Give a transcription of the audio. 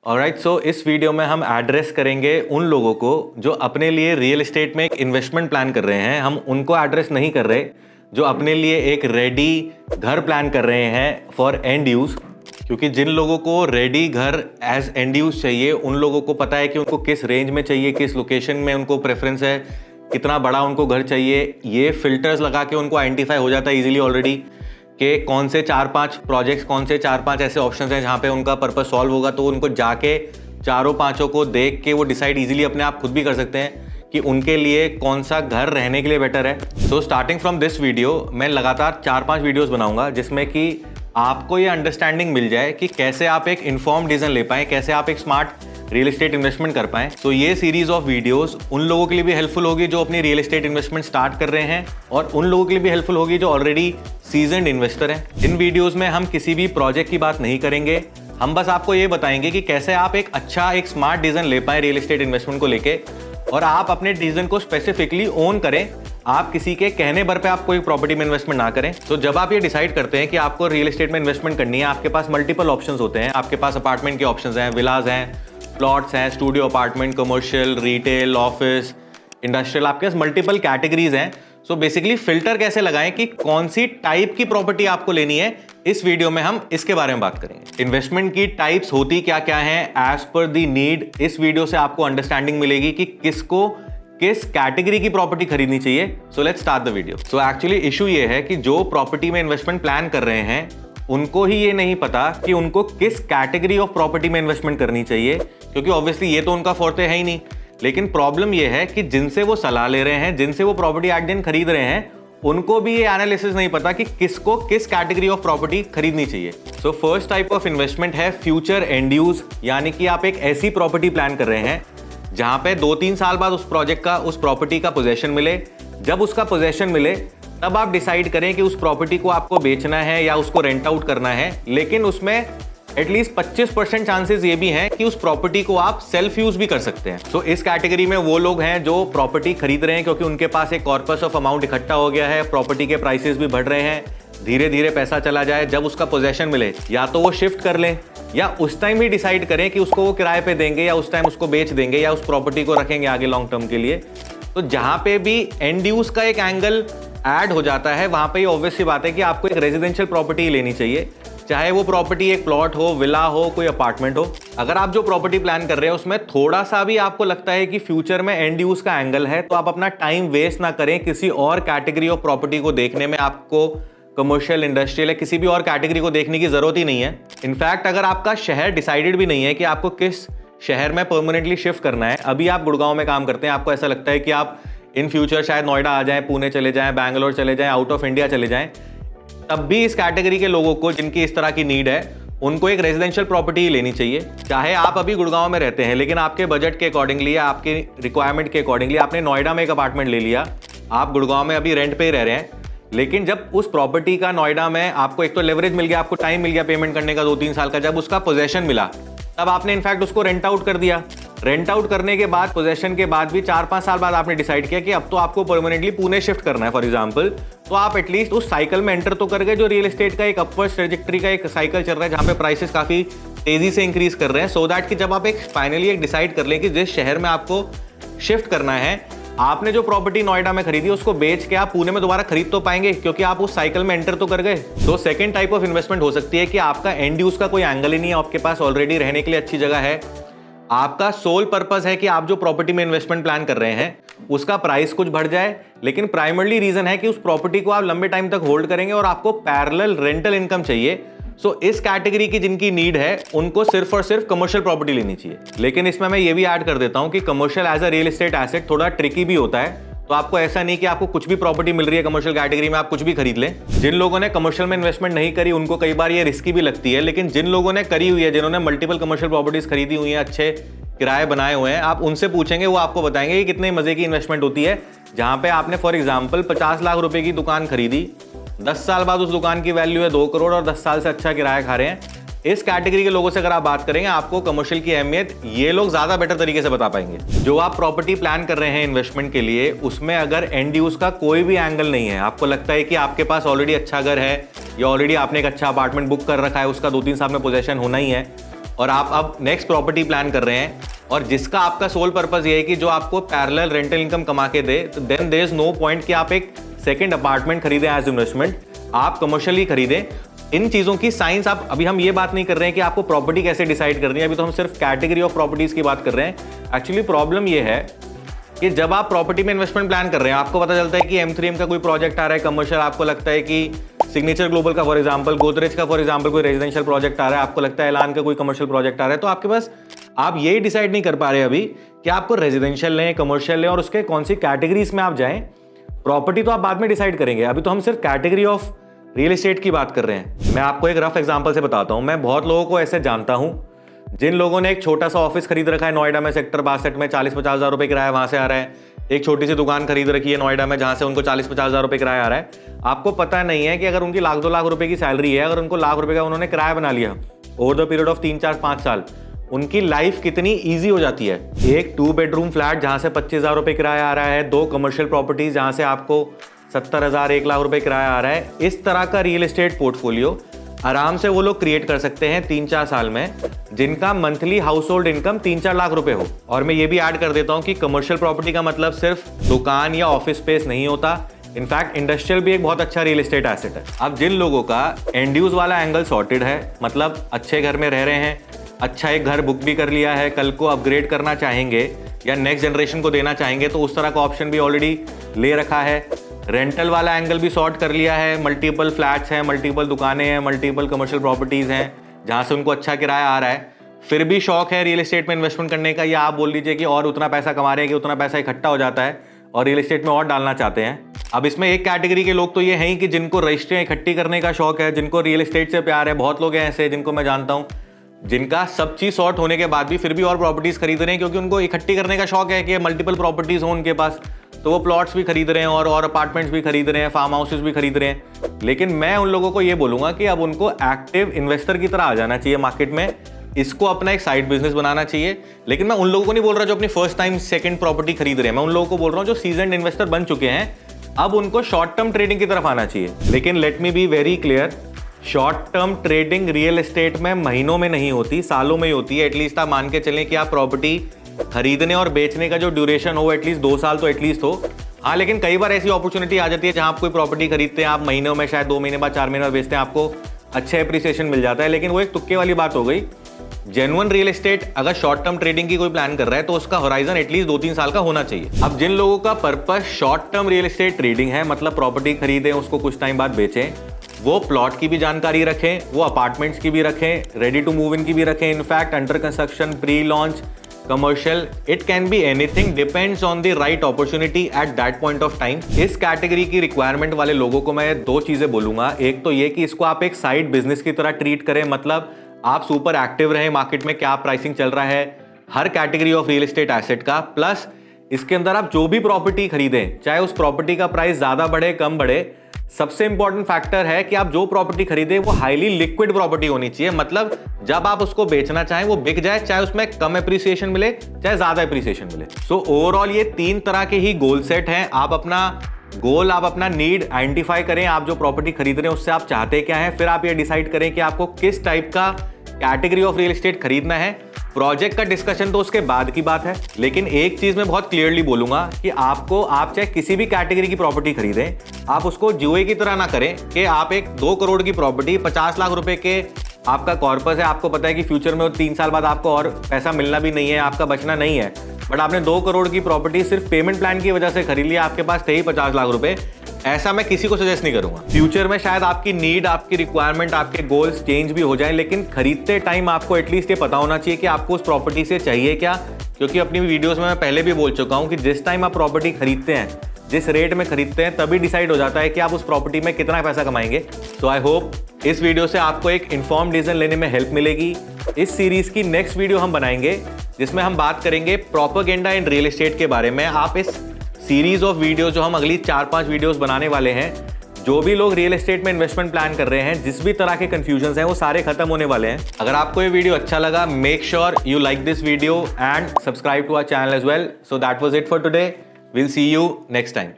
Alright, सो इस video में हम एड्रेस करेंगे उन लोगों को जो अपने लिए रियल एस्टेट में एक इन्वेस्टमेंट प्लान कर रहे हैं। हम उनको एड्रेस नहीं कर रहे जो अपने लिए एक रेडी घर प्लान कर रहे हैं फॉर एंड यूज़, क्योंकि जिन लोगों को रेडी घर एज एंड यूज़ चाहिए उन लोगों को पता है कि उनको किस रेंज में चाहिए, किस लोकेशन में उनको प्रेफरेंस है, कितना बड़ा उनको घर चाहिए। ये फिल्टर्स लगा के उनको आइडेंटिफाई हो जाता है इजीली ऑलरेडी कि कौन से 4-5 प्रोजेक्ट्स, कौन से 4-5 ऐसे ऑप्शंस हैं जहाँ पे उनका पर्पस सॉल्व होगा। तो उनको जाके चारों पांचों को देख के वो डिसाइड इजीली अपने आप खुद भी कर सकते हैं कि उनके लिए कौन सा घर रहने के लिए बेटर है। So starting from this video मैं लगातार 4-5 वीडियोस बनाऊंगा जिसमें कि आपको ये अंडरस्टैंडिंग मिल जाए कि कैसे आप एक इन्फॉर्म डिसीजन ले पाएं, कैसे आप एक स्मार्ट रियल एस्टेट इन्वेस्टमेंट कर पाएं। तो ये सीरीज ऑफ वीडियोस उन लोगों के लिए भी हेल्पफुल होगी जो अपनी रियल एस्टेट इन्वेस्टमेंट स्टार्ट कर रहे हैं, और उन लोगों के लिए भी हेल्पफुल होगी जो ऑलरेडी सीजन्ड इन्वेस्टर हैं। इन वीडियोस में हम किसी भी प्रोजेक्ट की बात नहीं करेंगे, हम बस आपको ये बताएंगे कि कैसे आप एक अच्छा, एक स्मार्ट डिसीजन ले पाएं रियल एस्टेट इन्वेस्टमेंट को लेके, और आप अपने डिसीजन को स्पेसिफिकली ओन करें। आप किसी के कहने भर पे आप कोई प्रॉपर्टी में इन्वेस्टमेंट ना करें। तो जब आप ये डिसाइड करते हैं कि आपको रियल एस्टेट में इन्वेस्टमेंट करनी है, आपके पास मल्टीपल ऑप्शंस होते हैं। आपके पास अपार्टमेंट के ऑप्शंस हैं, विलाज हैं, प्लॉट्स हैं, studio apartment, commercial, retail, office, industrial, आपके पास मल्टीपल कैटेगरीज हैं। सो बेसिकली फिल्टर कैसे लगाएं कि कौन सी टाइप की प्रॉपर्टी आपको लेनी है, इस वीडियो में हम इसके बारे में बात करेंगे। इन्वेस्टमेंट की टाइप्स होती क्या क्या हैं एज पर द नीड, इस वीडियो से आपको अंडरस्टैंडिंग मिलेगी कि किसको किस कैटेगरी की प्रॉपर्टी खरीदनी चाहिए। So let's start the video. So actually issue ये है कि जो प्रॉपर्टी में इन्वेस्टमेंट प्लान कर रहे हैं उनको ही ये नहीं पता कि उनको किस कैटेगरी ऑफ प्रॉपर्टी में इन्वेस्टमेंट करनी चाहिए, क्योंकि ऑब्वियसली ये तो उनका फोर्टे है ही नहीं। लेकिन प्रॉब्लम ये है कि जिनसे वो सलाह ले रहे हैं, जिनसे वो प्रॉपर्टी एट द एंड खरीद रहे हैं, उनको भी ये एनालिसिस नहीं पता कि किसको किस कैटेगरी ऑफ प्रॉपर्टी खरीदनी चाहिए। So first type of investment है फ्यूचर एंड यूज, यानी कि आप एक ऐसी प्रॉपर्टी प्लान कर रहे हैं जहां पे 2-3 साल बाद उस प्रोजेक्ट का, उस प्रॉपर्टी का पोजेशन मिले। जब उसका पोजेशन मिले तब आप डिसाइड करें कि उस प्रॉपर्टी को आपको बेचना है या उसको रेंट आउट करना है। लेकिन उसमें एटलीस्ट 25% चांसेस ये भी हैं कि उस प्रॉपर्टी को आप सेल्फ यूज भी कर सकते हैं। तो इस कैटेगरी में वो लोग हैं जो प्रॉपर्टी खरीद रहे हैं क्योंकि उनके पास एक कॉर्पस ऑफ अमाउंट इकट्ठा हो गया है, प्रॉपर्टी के प्राइसेस भी बढ़ रहे हैं, धीरे धीरे पैसा चला जाए। जब उसका पोजेशन मिले या तो वो शिफ्ट कर लें या उस टाइम ही डिसाइड करें कि उसको वो किराए पे देंगे या उस टाइम उसको बेच देंगे या उस प्रॉपर्टी को रखेंगे आगे लॉन्ग टर्म के लिए। तो जहां पे भी एंड यूज का एक एंगल ऐड हो जाता है वहां पे ऑब्वियस सी बात है कि आपको एक रेजिडेंशियल प्रॉपर्टी लेनी चाहिए, चाहे वो प्रॉपर्टी एक प्लॉट हो, विला हो, कोई अपार्टमेंट हो। अगर आप जो प्रॉपर्टी प्लान कर रहे हैं उसमें थोड़ा सा भी आपको लगता है कि फ्यूचर में एंड यूज का एंगल है, तो आप अपना टाइम वेस्ट ना करें किसी और कैटेगरी ऑफ प्रॉपर्टी को देखने में। आपको कमर्शियल, इंडस्ट्रियल या किसी भी और कैटेगरी को देखने की जरूरत ही नहीं है। इनफैक्ट अगर आपका शहर डिसाइडेड भी नहीं है कि आपको किस शहर में परमानेंटली शिफ्ट करना है, अभी आप गुड़गांव में काम करते हैं, आपको ऐसा लगता है कि आप इन फ्यूचर शायद नोएडा आ जाएं, पुणे चले जाएं, बैंगलोर चले जाएं, आउट ऑफ इंडिया चले जाएं, तब भी इस कैटेगरी के लोगों को जिनकी इस तरह की नीड है उनको एक रेजिडेंशियल प्रॉपर्टी लेनी चाहिए। चाहे आप अभी गुड़गांव में रहते हैं लेकिन आपके बजट के अकॉर्डिंगली या आपके रिक्वायरमेंट के अकॉर्डिंगली आपने नोएडा में एक अपार्टमेंट ले लिया, आप गुड़गांव में अभी रेंट पे ही रह रहे हैं, लेकिन जब उस प्रॉपर्टी का नोएडा में आपको एक तो लेवरेज मिल गया, आपको टाइम मिल गया पेमेंट करने का 2-3 साल का, जब उसका पोजेशन मिला तब आपने इनफैक्ट उसको रेंट आउट कर दिया। रेंट आउट करने के बाद, पोजेशन के बाद भी 4-5 साल बाद आपने डिसाइड किया कि अब तो आपको परमानेंटली पुणे शिफ्ट करना है फॉर एग्जांपल, तो आप एटलीस्ट उस साइकिल में एंटर तो कर गए जो रियल एस्टेट का एक अपवर्ड ट्रेजेक्टरी का एक साइकिल चल रहा है जहां पे प्राइसेस काफी तेजी से इंक्रीज कर रहे हैं। सो दैट कि जब आप एक फाइनली एक डिसाइड कर लें कि जिस शहर में आपको शिफ्ट करना है, आपने जो प्रॉपर्टी नोएडा में खरीदी उसको बेच के आप पुणे में दोबारा खरीद तो पाएंगे क्योंकि आप उस साइकिल में एंटर तो कर गए। तो सेकंड टाइप ऑफ इन्वेस्टमेंट हो सकती है कि आपका एंड यूज का कोई एंगल ही नहीं है, आपके पास ऑलरेडी रहने के लिए अच्छी जगह है, आपका सोल पर्पस है कि आप जो प्रॉपर्टी में इन्वेस्टमेंट प्लान कर रहे हैं उसका प्राइस कुछ बढ़ जाए, लेकिन प्राइमरली रीजन है कि उस प्रॉपर्टी को आप लंबे टाइम तक होल्ड करेंगे और आपको पैरेलल रेंटल इनकम चाहिए। सो इस कैटेगरी की जिनकी नीड है उनको सिर्फ और सिर्फ कमर्शियल प्रॉपर्टी लेनी चाहिए। लेकिन इसमें मैं ये भी ऐड कर देता हूं कि commercial as a real estate asset थोड़ा ट्रिकी भी होता है, तो आपको ऐसा नहीं कि आपको कुछ भी प्रॉपर्टी मिल रही है कमर्शियल कैटेगरी में आप कुछ भी खरीद लें। जिन लोगों ने कमर्शियल में इन्वेस्टमेंट नहीं करी उनको कई बार ये रिस्की भी लगती है, लेकिन जिन लोगों ने करी हुई है, जिन्होंने मल्टीपल कमर्शियल प्रॉपर्टीज खरीदी हुई है, अच्छे किराए बनाए हुए हैं, आप उनसे पूछेंगे वो आपको बताएंगे कि कितने मजे की इन्वेस्टमेंट होती है। जहां पे आपने फॉर एग्जांपल 50 लाख रुपए की दुकान खरीदी, 10 साल बाद उस दुकान की वैल्यू है 2 करोड़ और 10 साल से अच्छा किराया खा रहे हैं। इस कैटेगरी के लोगों से अगर आप बात करेंगे आपको कमर्शियल की अहमियत ये लोग ज्यादा बेटर तरीके से बता पाएंगे। जो आप प्रॉपर्टी प्लान कर रहे हैं इन्वेस्टमेंट के लिए, उसमें अगर एंड यूज का कोई भी एंगल नहीं है, आपको लगता है कि आपके पास ऑलरेडी अच्छा घर है या ऑलरेडी आपने एक अच्छा अपार्टमेंट बुक कर रखा है, उसका 2-3 साल में पोजेशन होना ही है, और आप अब नेक्स्ट प्रॉपर्टी प्लान कर रहे हैं और जिसका आपका सोल पर्पस ये है कि जो आपको पैरेलल रेंटल इनकम कमा के दे, तो then there is no point कि आप एक सेकंड अपार्टमेंट खरीदें एज इन्वेस्टमेंट, आप कमर्शियली खरीदें। इन चीज़ों की साइंस आप, अभी हम ये बात नहीं कर रहे हैं कि आपको प्रॉपर्टी कैसे डिसाइड करनी है, अभी तो हम सिर्फ कैटेगरी ऑफ प्रॉपर्टीज की बात कर रहे हैं। एक्चुअली प्रॉब्लम ये है कि जब आप प्रॉपर्टी में इन्वेस्टमेंट प्लान कर रहे हैं, आपको पता चलता है कि M3M का कोई प्रोजेक्ट आ रहा है कमर्शियल, आपको लगता है कि सिग्नेचर ग्लोबल का फॉर एग्जांपल, गोदरेज का फॉर एग्जांपल कोई रेजिडेंशियल प्रोजेक्ट आ रहा है, आपको लगता है एलान का कोई कमर्शियल प्रोजेक्ट आ रहा है, तो आपके पास आप यही डिसाइड नहीं कर पा रहे अभी कि आपको रेजिडेंशियल लें, कमर्शियल लें और उसके कौन सी कैटेगरीज में आप जाएं। प्रॉपर्टी तो आप बाद में डिसाइड करेंगे, अभी तो हम सिर्फ कैटेगरी ऑफ रियल एस्टेट की बात कर रहे हैं। मैं आपको एक रफ एग्जांपल से बताता हूं। मैं बहुत लोगों को ऐसे जानता हूं जिन लोगों ने एक छोटा सा ऑफिस खरीद रखा है नोएडा में, सेक्टर 62 में, 40-50 हज़ार रुपए किराया वहां से आ रहा है। एक छोटी सी दुकान खरीद रखी है नोएडा में जहां से उनको 40-50 हज़ार रुपए किराया आ रहा है। आपको पता नहीं है कि अगर उनकी लाख 2 लाख रुपए की सैलरी है, अगर उनको लाख रुपए का उन्होंने किराया बना लिया ओवर द पीरियड ऑफ 3-4-5 साल, उनकी लाइफ कितनी ईजी हो जाती है। एक 2 बेडरूम फ्लैट जहां से 25 हज़ार रुपए किराया आ रहा है, 2 कमर्शियल प्रॉपर्टीज जहां से आपको 70 हज़ार 1 लाख रुपए किराया आ रहा है, इस तरह का रियल एस्टेट पोर्टफोलियो आराम से वो लोग क्रिएट कर सकते हैं 3-4 साल में, जिनका monthly house hold income 3-4 lakh रुपए हो। और मैं ये भी ऐड कर देता हूं कि कमर्शियल प्रॉपर्टी का मतलब सिर्फ दुकान या ऑफिस स्पेस नहीं होता, इनफैक्ट इंडस्ट्रियल भी एक बहुत अच्छा रियल एस्टेट एसेट है। अब जिन लोगों का एंड यूज वाला एंगल सॉर्टेड है, मतलब अच्छे घर में रह रहे हैं, अच्छा एक घर बुक भी कर लिया है, कल को अपग्रेड करना चाहेंगे या नेक्स्ट जनरेशन को देना चाहेंगे तो उस तरह का ऑप्शन भी ऑलरेडी ले रखा है, रेंटल वाला एंगल भी सॉर्ट कर लिया है, मल्टीपल फ्लैट्स हैं, मल्टीपल दुकानें हैं, मल्टीपल कमर्शियल प्रॉपर्टीज़ हैं जहाँ से उनको अच्छा किराया आ रहा है, फिर भी शौक है रियल एस्टेट में इन्वेस्टमेंट करने का, या आप बोल लीजिए कि और उतना पैसा कमा रहे हैं कि उतना पैसा इकट्ठा हो जाता है और रियल एस्टेट में और डालना चाहते हैं। अब इसमें एक कैटेगरी के लोग तो ये हैं ही कि जिनको रजिस्ट्रियाँ इकट्ठी करने का शौक है, जिनको रियल एस्टेट से प्यार है। बहुत लोग हैं ऐसे जिनको मैं जानता हूँ जिनका सब चीज़ सॉर्ट होने के बाद भी फिर भी और प्रॉपर्टीज़ खरीद रहे हैं क्योंकि उनको इकट्ठी करने का शौक है कि मल्टीपल प्रॉपर्टीज़ हो उनके पास, तो वो प्लॉट्स भी खरीद रहे हैं और अपार्टमेंट्स भी खरीद रहे हैं, फार्म हाउसेस भी खरीद रहे हैं। लेकिन मैं उन लोगों को ये बोलूँगा कि अब उनको एक्टिव इन्वेस्टर की तरह आ जाना चाहिए मार्केट में, इसको अपना एक साइड बिजनेस बनाना चाहिए। लेकिन मैं उन लोगों को नहीं बोल रहा जो अपनी फर्स्ट टाइम सेकंड प्रॉपर्टी खरीद रहे हैं, मैं उन लोगों को बोल रहा हूँ जो सीजन्ड इन्वेस्टर बन चुके हैं, अब उनको शॉर्ट टर्म ट्रेडिंग की तरफ आना चाहिए। लेकिन let me be very clear, short term trading real estate में महीनों में नहीं होती, सालों में ही होती है। एटलीस्ट आप मान के चलें कि आप प्रॉपर्टी खरीदने और बेचने का जो ड्यूरेशन हो एटलीस्ट 2 साल तो एटलीस्ट हो। हाँ, लेकिन कई बार ऐसी अपॉर्चुनिटी आ जाती है जहां आप कोई प्रॉपर्टी खरीदते हैं, आप महीनों में शायद 2 महीने बाद 4 महीने बाद बेचते हैं, आपको अच्छा एप्रिसिएशन मिल जाता है, लेकिन वो एक तुक्के वाली बात हो गई। जेन्युइन रियल एस्टेट अगर शॉर्ट टर्म ट्रेडिंग की कोई प्लान कर रहा है तो उसका होराइजन एटलीस्ट 2-3 साल का होना चाहिए। अब जिन लोगों का purpose short term real estate trading है, मतलब प्रॉपर्टी खरीदें उसको कुछ टाइम बाद बेचें, वो प्लॉट की भी जानकारी रखें, वो अपार्टमेंट्स की भी रखें, रेडी टू मूव इन की भी रखें, in fact under construction, pre launch, commercial, it can be anything, depends on the right opportunity at that point of time. इस कैटेगरी की रिक्वायरमेंट वाले लोगों को मैं 2 चीजें बोलूंगा। एक तो ये कि इसको आप एक साइड बिजनेस की तरह ट्रीट करें, मतलब आप सुपर एक्टिव रहें मार्केट में, क्या प्राइसिंग चल रहा है हर category of real estate asset का, प्लस इसके अंदर आप जो भी प्रॉपर्टी खरीदें, चाहे उस प्रॉपर्टी का प्राइस ज्यादा बढ़े कम बढ़े, सबसे इंपॉर्टेंट फैक्टर है कि आप जो प्रॉपर्टी खरीदे वो हाईली लिक्विड प्रॉपर्टी होनी चाहिए, मतलब जब आप उसको बेचना चाहें वो बिक जाए, चाहे उसमें कम एप्रिसिएशन मिले चाहे ज्यादा एप्रिसिएशन मिले। सो ओवरऑल ये 3 तरह के ही गोल सेट हैं। आप अपना नीड आइडेंटिफाई करें, आप जो प्रॉपर्टी खरीद रहे हैं उससे आप चाहते क्या है, फिर आप ये डिसाइड करें कि आपको किस टाइप का कैटेगरी ऑफ रियल एस्टेट खरीदना है। प्रोजेक्ट का डिस्कशन तो उसके बाद की बात है, लेकिन एक चीज मैं बहुत क्लियरली बोलूंगा कि आप चाहे किसी भी कैटेगरी की प्रॉपर्टी खरीदें, आप उसको जुए की तरह ना करें कि आप एक 2 करोड़ की प्रॉपर्टी 50 लाख रुपए के आपका कॉर्पस है, आपको पता है कि फ्यूचर में 3 साल बाद आपको और पैसा मिलना भी नहीं है, आपका बचना नहीं है, बट आपने 2 करोड़ की प्रॉपर्टी सिर्फ पेमेंट प्लान की वजह से खरीद लिया, आपके पास थे ही 50 लाख रुपए। ऐसा मैं किसी को सजेस्ट नहीं करूंगा। फ्यूचर में शायद आपकी नीड, आपकी रिक्वायरमेंट, आपके गोल्स चेंज भी हो जाएं, लेकिन खरीदते टाइम आपको एटलीस्ट ये पता होना चाहिए कि आपको उस प्रॉपर्टी से चाहिए क्या, क्योंकि अपनी वीडियोस में मैं पहले भी बोल चुका हूं कि जिस टाइम आप प्रॉपर्टी खरीदते हैं, जिस रेट में खरीदते हैं, तभी डिसाइड हो जाता है कि आप उस प्रॉपर्टी में कितना पैसा कमाएंगे। सो आई होप इस वीडियो से आपको एक इन्फॉर्म्ड डिसीजन लेने में हेल्प मिलेगी। इस सीरीज की नेक्स्ट वीडियो हम बनाएंगे जिसमें हम बात करेंगे प्रोपेगेंडा इन रियल एस्टेट के बारे में। आप इस सीरीज ऑफ वीडियो जो हम अगली 4-5 वीडियोस बनाने वाले हैं, जो भी लोग रियल एस्टेट में इन्वेस्टमेंट प्लान कर रहे हैं, जिस भी तरह के कंफ्यूजन हैं वो सारे खत्म होने वाले हैं। अगर आपको ये वीडियो अच्छा लगा, make sure you like this video and subscribe to our channel as well. So that was it for today. Will see you next time.